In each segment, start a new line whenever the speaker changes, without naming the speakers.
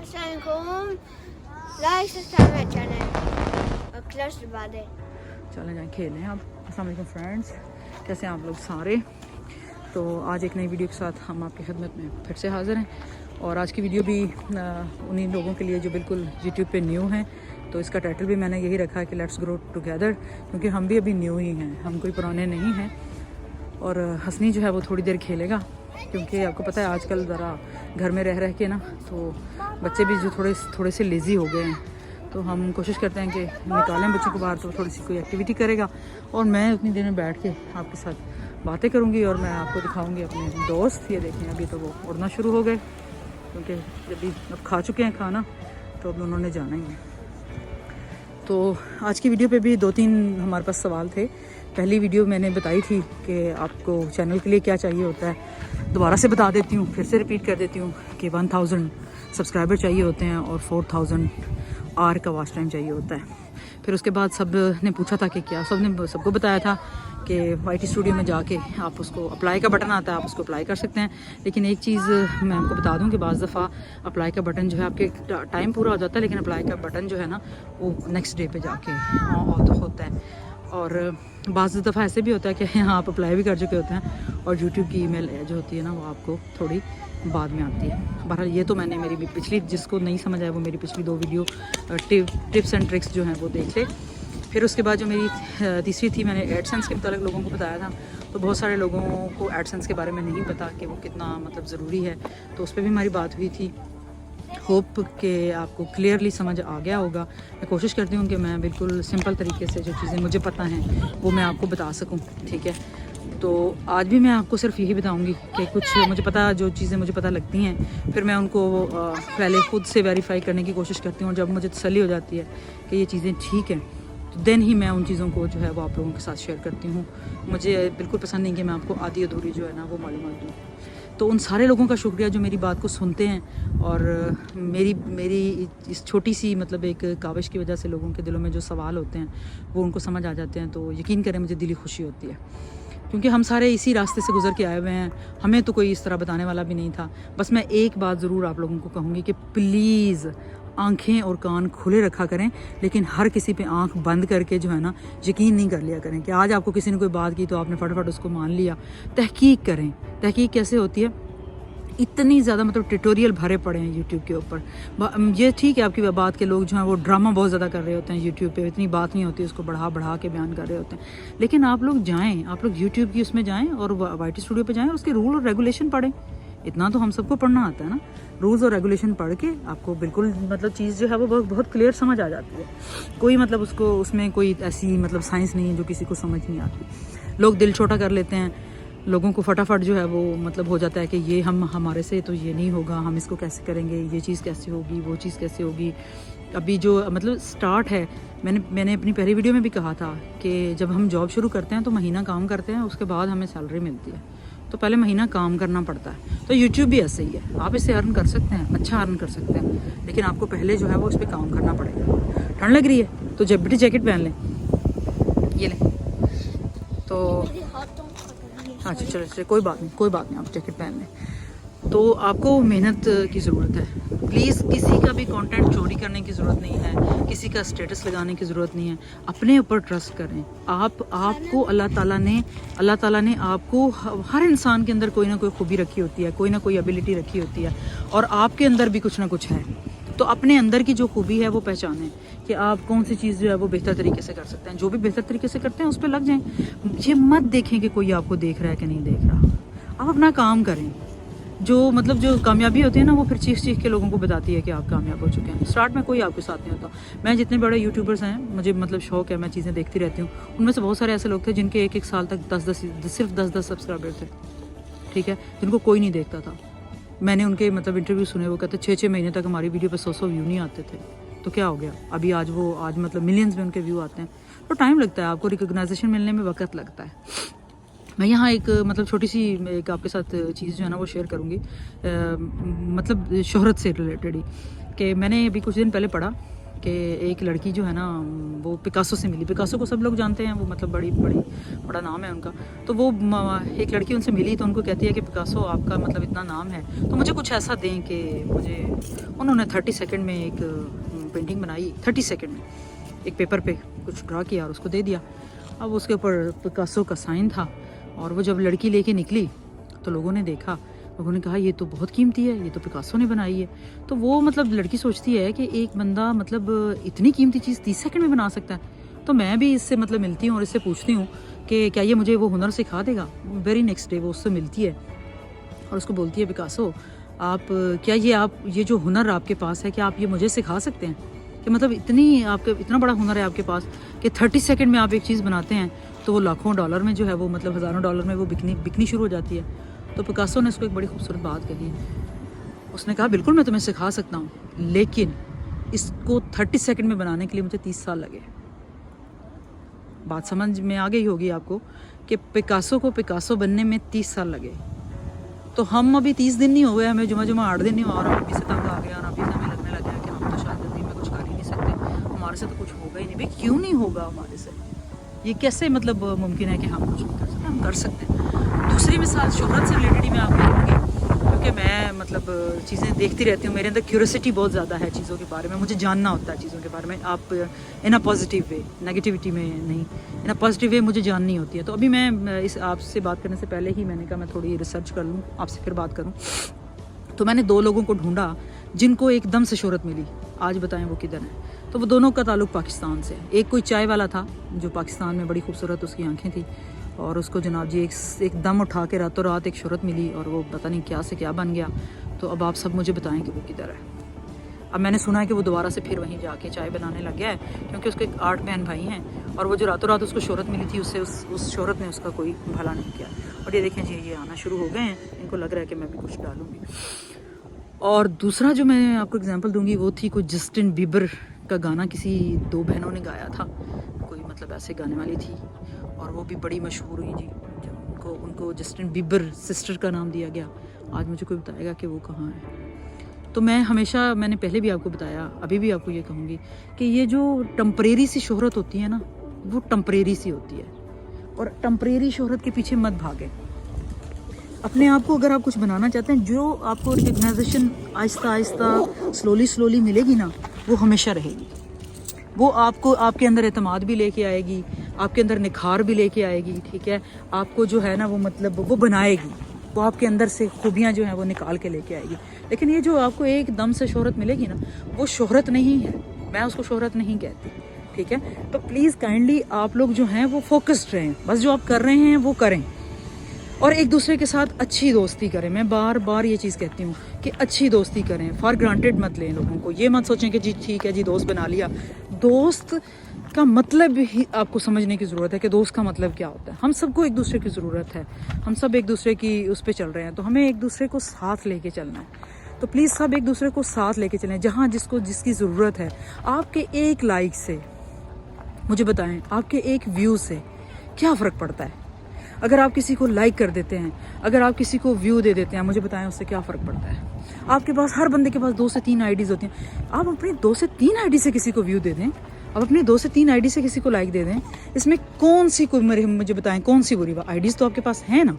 Like subscribe मेरा channel और class दबा दें।
चले जाएँ खेलें अब। अस्सलाम वालेकुम फ्रेंड्स, कैसे हैं आप लोग सारे। तो आज एक नई वीडियो के साथ हम आपकी खिदमत में फिर से हाज़िर हैं। और आज की वीडियो भी उन्हीं लोगों के लिए जो बिल्कुल यूट्यूब पे न्यू हैं। तो इसका टाइटल भी मैंने यही रखा है कि लेट्स ग्रो टुगेदर, क्योंकि हम भी अभी न्यू ही हैं, हम कोई पुराने नहीं हैं। और हसनी जो है वो थोड़ी देर खेलेगा, क्योंकि आपको पता है आजकल ज़रा घर में रह के ना तो बच्चे भी जो थोड़े से लेज़ी हो गए हैं। तो हम कोशिश करते हैं कि निकालें बच्चों को बाहर, तो थोड़ी सी कोई एक्टिविटी करेगा और मैं उतनी देर में बैठ के आपके साथ बातें करूँगी और मैं आपको दिखाऊँगी अपने दोस्त। ये देखें अभी तो वो उड़ना शुरू हो गए, क्योंकि जब भी अब खा चुके हैं खाना तो अब उन्होंने जाना ही है। तो आज की वीडियो पे भी 2-3 हमारे पास सवाल थे। पहली वीडियो मैंने बताई थी कि आपको चैनल के लिए क्या चाहिए होता है, दोबारा से बता देती हूँ, फिर से रिपीट कर देती हूँ कि 1000 सब्सक्राइबर चाहिए होते हैं और 4000 आवर का वॉच टाइम चाहिए होता है। फिर उसके बाद सब ने पूछा था कि क्या, सबको बताया था कि YT स्टूडियो में जाके आप उसको अप्लाई का बटन आता है, आप उसको अप्लाई कर सकते हैं। लेकिन एक चीज़ मैं आपको बता दूं कि बाज़ दफ़ा अप्लाई का बटन जो है आपके टाइम पूरा हो जाता है, लेकिन अप्लाई का बटन जो है ना वो नेक्स्ट डे पे जाके होता है। और बाज़ दफ़ा ऐसे भी होता है कि यहाँ आप अप्लाई भी कर चुके होते हैं और यूट्यूब की ईमेल जो होती है ना वो आपको थोड़ी बाद में आती है। बहरहाल ये तो मैंने मेरी पिछली, जिसको नहीं समझ आया वो मेरी पिछली 2 वीडियो टिप्स एंड ट्रिक्स जो हैं वो देख ले। फिर उसके बाद जो मेरी तीसरी थी, मैंने एडसेंस के मतलब लोगों को बताया था। तो बहुत सारे लोगों को एडसेंस के बारे में नहीं पता कि वो कितना मतलब ज़रूरी है, तो उस पर भी हमारी बात हुई थी। होप कि आपको क्लियरली समझ आ गया होगा। मैं कोशिश करती हूँ कि मैं बिल्कुल सिंपल तरीके से जो चीज़ें मुझे पता हैं वो मैं आपको बता सकूँ, ठीक है। तो आज भी मैं आपको सिर्फ यही बताऊंगी कि कुछ मुझे पता, जो चीज़ें मुझे पता लगती हैं, फिर मैं उनको पहले खुद से वेरीफाई करने की कोशिश करती हूँ। जब मुझे तसल्ली हो जाती है कि ये चीज़ें ठीक हैं, तो देन ही मैं उन चीज़ों को जो है वो आप लोगों के साथ शेयर करती हूँ। मुझे बिल्कुल पसंद नहीं कि मैं आपको आधी अधूरी जो है ना वो मालूमात दूँ। तो उन सारे लोगों का शुक्रिया जो मेरी बात को सुनते हैं और मेरी इस छोटी सी मतलब एक काविश की वजह से लोगों के दिलों में जो सवाल होते हैं वो उनको समझ आ जाते हैं। तो यकीन करें मुझे दिली खुशी होती है, क्योंकि हम सारे इसी रास्ते से गुजर के आए हुए हैं। हमें तो कोई इस तरह बताने वाला भी नहीं था। बस मैं एक बात ज़रूर आप लोगों को कहूँगी कि प्लीज़ आंखें और कान खुले रखा करें, लेकिन हर किसी पे आंख बंद करके जो है ना यकीन नहीं कर लिया करें कि आज आपको किसी ने कोई बात की तो आपने फटाफट उसको मान लिया। तहकीक करें। तहकीक कैसे होती है? इतनी ज़्यादा मतलब ट्यूटोरियल भरे पड़े हैं यूट्यूब के ऊपर। ये ठीक है आपकी बात के लोग जो हैं वो ड्रामा बहुत ज़्यादा कर रहे होते हैं यूट्यूब पे, इतनी बात नहीं होती, उसको बढ़ा के बयान कर रहे होते हैं। लेकिन आप लोग जाएं, आप लोग यूट्यूब की उसमें जाएं और YT स्टूडियो पे जाएं और उसके रूल और रेगुलेशन पढ़ें। इतना तो हम सबको पढ़ना आता है ना। रूल्स और रेगुलेशन पढ़ के आपको बिल्कुल मतलब चीज़ जो है वो बहुत क्लियर समझ आ जाती है। कोई मतलब उसमें कोई ऐसी मतलब साइंस नहीं है जो किसी को समझ नहीं आती। लोग दिल छोटा कर लेते हैं, लोगों को फटाफट जो है वो मतलब हो जाता है कि ये हमारे से तो ये नहीं होगा, हम इसको कैसे करेंगे, ये चीज़ कैसे होगी, वो चीज़ कैसे होगी। अभी जो मतलब स्टार्ट है, मैंने अपनी पहली वीडियो में भी कहा था कि जब हम जॉब शुरू करते हैं तो महीना काम करते हैं, उसके बाद हमें सैलरी मिलती है। तो पहले महीना काम करना पड़ता है। तो यूट्यूब भी ऐसे ही है, आप इससे अर्न कर सकते हैं, अच्छा अर्न कर सकते हैं, लेकिन आपको पहले जो है वो इस पर काम करना पड़ेगा। ठंड लग रही है तो जेबटी जैकेट पहन लें, ये लें। तो अच्छा चलो कोई बात नहीं, आप जैकेट पहन लें। तो आपको मेहनत की ज़रूरत है। प्लीज़ किसी का भी कंटेंट चोरी करने की ज़रूरत नहीं है, किसी का स्टेटस लगाने की ज़रूरत नहीं है। अपने ऊपर ट्रस्ट करें। आपको अल्लाह ताला ने आपको, हर इंसान के अंदर कोई ना कोई खूबी रखी होती है, कोई ना कोई एबिलिटी रखी होती है, और आपके अंदर भी कुछ ना कुछ है। तो अपने अंदर की जो खूबी है वो पहचानें कि आप कौन सी चीज़ जो है वो बेहतर तरीके से कर सकते हैं। जो भी बेहतर तरीके से करते हैं उस पर लग जाएं। ये मत देखें कि कोई आपको देख रहा है कि नहीं देख रहा। आप अपना काम करें। जो कामयाबी होती है ना वो फिर चीख के लोगों को बताती है कि आप कामयाब हो चुके हैं। स्टार्ट में कोई आपके साथ नहीं होता। मैं जितने बड़े यूट्यूबर्स हैं, मुझे मतलब शौक है, मैं चीज़ें देखती रहती हूँ। उनमें से बहुत सारे ऐसे लोग थे जिनके एक साल तक सिर्फ 10 सब्सक्राइबर थे, ठीक है, जिनको कोई नहीं देखता था। मैंने उनके मतलब इंटरव्यू सुने, वो कहते 6-6 महीने तक हमारी वीडियो पे 100 व्यू नहीं आते थे। तो क्या हो गया, अभी आज मतलब मिलियंस में उनके व्यू आते हैं। तो टाइम लगता है, आपको रिकग्नाइजेशन मिलने में वक्त लगता है। मैं यहाँ एक मतलब छोटी सी एक आपके साथ चीज़ जो है ना वो शेयर करूँगी, मतलब शोहरत से रिलेटेड ही, कि मैंने अभी कुछ दिन पहले पढ़ा कि एक लड़की जो है ना वो पिकासो से मिली। पिकासो को सब लोग जानते हैं, वो मतलब बड़ा नाम है उनका। तो वो एक लड़की उनसे मिली तो उनको कहती है कि पिकासो आपका मतलब इतना नाम है तो मुझे कुछ ऐसा दें कि मुझे। उन्होंने 30 सेकंड में एक पेंटिंग बनाई, 30 सेकंड में एक पेपर पे कुछ ड्रा किया और उसको दे दिया। अब उसके ऊपर पिकासो का साइन था और वो जब लड़की लेके निकली तो लोगों ने देखा, लोगों ने कहा ये तो बहुत कीमती है, ये तो पिकासो ने बनाई है। तो वो मतलब लड़की सोचती है कि एक बंदा मतलब इतनी कीमती चीज़ 30 सेकंड में बना सकता है, तो मैं भी इससे मतलब मिलती हूँ और इससे पूछती हूँ कि क्या ये मुझे वो हुनर सिखा देगा। वेरी नेक्स्ट डे वो उससे मिलती है और उसको बोलती है पिकासो आप क्या ये जो हुनर आपके पास है क्या आप ये मुझे सिखा सकते हैं कि मतलब इतना बड़ा हुनर है आपके पास कि 30 सेकंड में आप एक चीज़ बनाते हैं तो वो लाखों डॉलर में जो है वो मतलब हज़ारों डॉलर में वो बिकनी शुरू हो जाती है। तो पिकासो ने उसको एक बड़ी खूबसूरत बात कही। उसने कहा बिल्कुल मैं तुम्हें सिखा सकता हूँ, लेकिन इसको 30 सेकंड में बनाने के लिए मुझे 30 साल लगे। बात समझ में आ गई होगी आपको कि पिकासो को पिकासो बनने में 30 साल लगे। तो हम अभी 30 दिन नहीं हो गए, हमें जुमा 8 दिन नहीं हुआ और हम अभी से तंग आ गए और अभी से हमें लगने लगा कि हम तो शायद ज़िंदगी में कुछ कर ही नहीं सकते, हमारे से तो कुछ होगा ही नहीं। भाई क्यों नहीं होगा हमारे से? ये कैसे मतलब मुमकिन है कि हम कुछ नहीं कर सकते? हम कर सकते हैं। दूसरी मिसाल शोहरत से रिलेटेड ही मैं आपको दूँगी, क्योंकि मैं मतलब चीज़ें देखती रहती हूँ, मेरे अंदर क्यूरियोसिटी बहुत ज़्यादा है चीज़ों के बारे में, मुझे जानना होता है चीज़ों के बारे में। आप इन अ पॉजिटिव वे, नेगेटिविटी में नहीं, इन अ पॉजिटिव वे मुझे जाननी होती है। तो अभी मैं इस आपसे बात करने से पहले ही मैंने कहा मैं थोड़ी रिसर्च कर लूँ, आपसे फिर बात करूँ। तो मैंने 2 लोगों को ढूंढा जिनको एकदम से शोहरत मिली। आज बताएं वो किधर है? तो वो दोनों का ताल्लुक़ पाकिस्तान से। एक कोई चाय वाला था जो पाकिस्तान में, बड़ी खूबसूरत उसकी आंखें थी और उसको जनाब जी एक दम उठा के रातों रात एक शोहरत मिली और वो पता नहीं क्या से क्या बन गया। तो अब आप सब मुझे बताएं कि वो किधर है। अब मैंने सुना है कि वो दोबारा से फिर वहीं जाके चाय बनाने लग गया है, क्योंकि उसके 8 बहन भाई हैं और वो जो रातों रात उसको शोहरत मिली थी उससे उस शोहरत ने उसका कोई भला नहीं किया। और ये देखें जी, ये आना शुरू हो गए हैं, इनको लग रहा है कि मैं भी कुछ डालूँगी। और दूसरा जो मैं आपको एग्जांपल दूंगी वो थी कोई जस्टिन बीबर का गाना, किसी 2 बहनों ने गाया था, कोई मतलब ऐसे गाने वाली थी और वो भी बड़ी मशहूर हुई जी। जब उनको जस्टिन बीबर सिस्टर का नाम दिया गया। आज मुझे कोई बताएगा कि वो कहाँ है? तो मैंने पहले भी आपको बताया, अभी भी आपको ये कहूँगी कि ये जो टम्परेरी सी शोहरत होती है ना, वो टम्परेरी सी होती है और टम्परेरी शोहरत के पीछे मत भागें। अपने आप को अगर आप कुछ बनाना चाहते हैं, जो आपको रिकग्नाइजेशन आहिस्ता आहिस्ता स्लोली मिलेगी ना, वो हमेशा रहेगी। वो आपको आपके अंदर एतमाद भी लेके आएगी, आपके अंदर निखार भी लेके आएगी, ठीक है। आपको जो है ना वो मतलब वो बनाएगी, वो आपके अंदर से खूबियाँ जो हैं वो निकाल के लेके आएगी। लेकिन ये जो आपको एकदम से शोहरत मिलेगी ना, वो शोहरत नहीं है, मैं उसको शोहरत नहीं कहती, ठीक है। तो प्लीज़ काइंडली आप लोग जो हैं वो फोकस्ड रहें, बस जो आप कर रहे हैं वो करें और एक दूसरे के साथ अच्छी दोस्ती करें। मैं बार बार ये चीज़ कहती हूँ कि अच्छी दोस्ती करें, फॉर ग्रांटेड मत लें लोगों को। ये मत सोचें कि जी ठीक है जी दोस्त बना लिया। दोस्त का मतलब ही आपको समझने की ज़रूरत है कि दोस्त का मतलब क्या होता है। हम सबको एक दूसरे की ज़रूरत है, हम सब एक दूसरे की उस पर चल रहे हैं, तो हमें एक दूसरे को साथ लेके चलना है। तो प्लीज़ सब एक दूसरे को साथ लेके चलें, जहाँ जिसको जिसकी ज़रूरत है। आपके एक लाइक से, मुझे बताएं, आपके एक व्यू से क्या फ़र्क पड़ता है? अगर आप किसी को लाइक कर देते हैं, अगर आप किसी को व्यू दे देते हैं, मुझे बताएं उससे क्या फ़र्क पड़ता है? आपके पास, हर बंदे के पास 2 से 3 आईडीज़ होती हैं। आप अपनी 2 से 3 आईडी से किसी को व्यू दे दें, आप अपनी 2 से 3 आईडी से किसी को लाइक दे दें। इसमें कौन सी कोई, मुझे बताएं कौन सी बुरी बात? आईडीज़ तो आपके पास है ना।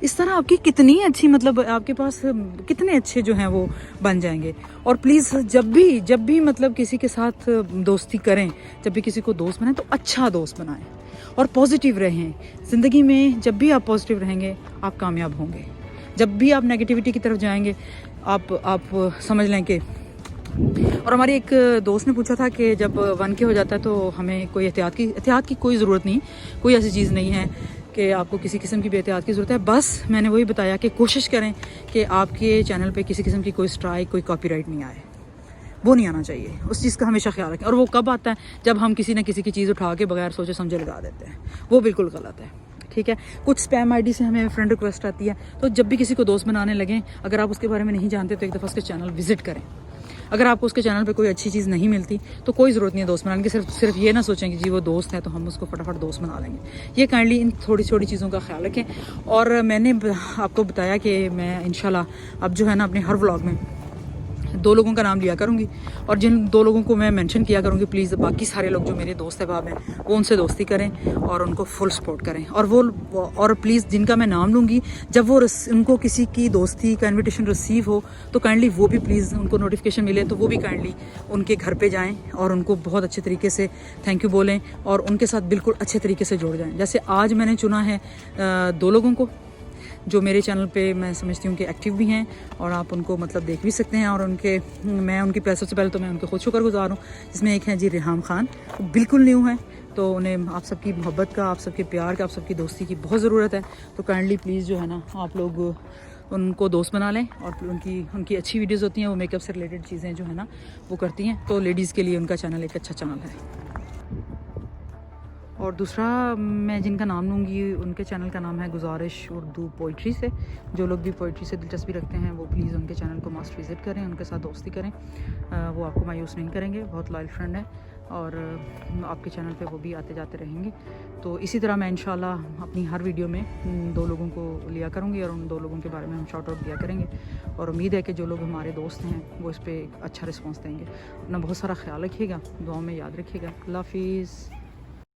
इस तरह आपकी कितनी अच्छी, मतलब आपके पास कितने अच्छे जो हैं वो बन जाएंगे। और प्लीज़ जब भी मतलब किसी के साथ दोस्ती करें, जब भी किसी को दोस्त बनाएं तो अच्छा दोस्त बनाएं और पॉजिटिव रहें। ज़िंदगी में जब भी आप पॉजिटिव रहेंगे आप कामयाब होंगे। जब भी आप नेगेटिविटी की तरफ जाएंगे आप समझ लें कि। और हमारी एक दोस्त ने पूछा था कि जब 1K हो जाता है तो हमें कोई एहतियात की कोई ज़रूरत नहीं, कोई ऐसी चीज़ नहीं है कि आपको किसी किस्म की भी एहतियात की ज़रूरत है। बस मैंने वही बताया कि कोशिश करें कि आपके चैनल पे किसी किस्म की कोई स्ट्राइक, कोई कॉपीराइट नहीं आए, वो नहीं आना चाहिए। उस चीज़ का हमेशा ख्याल रखें। और वो कब आता है? जब हम किसी न किसी की चीज़ उठा के बगैर सोचे समझे लगा देते हैं, वो बिल्कुल गलत है, ठीक है। कुछ स्पैम आईडी से हमें फ्रेंड रिक्वेस्ट आती है, तो जब भी किसी को दोस्त बनाने लगें, अगर आप उसके बारे में नहीं जानते तो एक दफ़ा उसके चैनल विजिट करें। अगर आपको उसके चैनल पे कोई अच्छी चीज़ नहीं मिलती तो कोई ज़रूरत नहीं है दोस्त बनाने की। सिर्फ ये ना सोचें कि जी वो दोस्त है तो हम उसको फटाफट दोस्त बना लेंगे। ये काइंडली इन थोड़ी छोटी चीज़ों का ख्याल रखें। और मैंने आपको बताया कि मैं इंशाल्लाह अब जो है ना अपने हर व्लॉग में 2 लोगों का नाम लिया करूँगी और जिन 2 लोगों को मैं मेंशन किया करूँगी प्लीज़ बाकी सारे लोग जो मेरे दोस्त अहबाब हैं वो उनसे दोस्ती करें और उनको फुल सपोर्ट करें। और प्लीज़ जिनका मैं नाम लूँगी जब वो उनको किसी की दोस्ती का इन्विटेशन रिसीव हो तो काइंडली वो भी प्लीज़ उनको नोटिफिकेशन मिले तो वो भी काइंडली उनके घर पे जाएं और उनको बहुत अच्छे तरीके से थैंक यू बोलें और उनके साथ बिल्कुल अच्छे तरीके से जुड़ जाएं। जैसे आज मैंने चुना है 2 लोगों को जो मेरे चैनल पे मैं समझती हूँ कि एक्टिव भी हैं और आप उनको मतलब देख भी सकते हैं और मैं उनकी सबसे पहले तो मैं उनके खुद शुक्रगुजार हूँ। जिसमें एक है जी रेहाम खान, वो बिल्कुल न्यू है तो उन्हें आप सबकी मोहब्बत का, आप सबके प्यार का, आप सबकी दोस्ती की बहुत ज़रूरत है। तो काइंडली प्लीज़ जो है ना आप लोग उनको दोस्त बना लें और उनकी अच्छी वीडियोज़ होती हैं, वो मेकअप से रिलेटेड चीज़ें जो है ना वो करती हैं। तो लेडीज़ के लिए उनका चैनल एक अच्छा चैनल है। और दूसरा मैं जिनका नाम लूँगी उनके चैनल का नाम है गुजारिश उर्दू पोइट्री से। जो लोग भी पोइट्री से दिलचस्पी रखते हैं वो प्लीज़ उनके चैनल को मस्ट विज़िट करें, उनके साथ दोस्ती करें। वो आपको मायूस नहीं करेंगे, बहुत लॉयल फ्रेंड है और आपके चैनल पे वो भी आते जाते रहेंगे। तो इसी तरह मैं इंशाल्लाह अपनी हर वीडियो में 2 लोगों को लिया करूँगी और उन 2 लोगों के बारे में हम शॉर्ट आउट दिया करेंगे और उम्मीद है कि जो लोग हमारे दोस्त हैं वो इस पर अच्छा रिस्पॉन्स देंगे। अपना बहुत सारा ख्याल रखिएगा, दुआओं में याद रखिएगा। अल्लाह हाफिज़।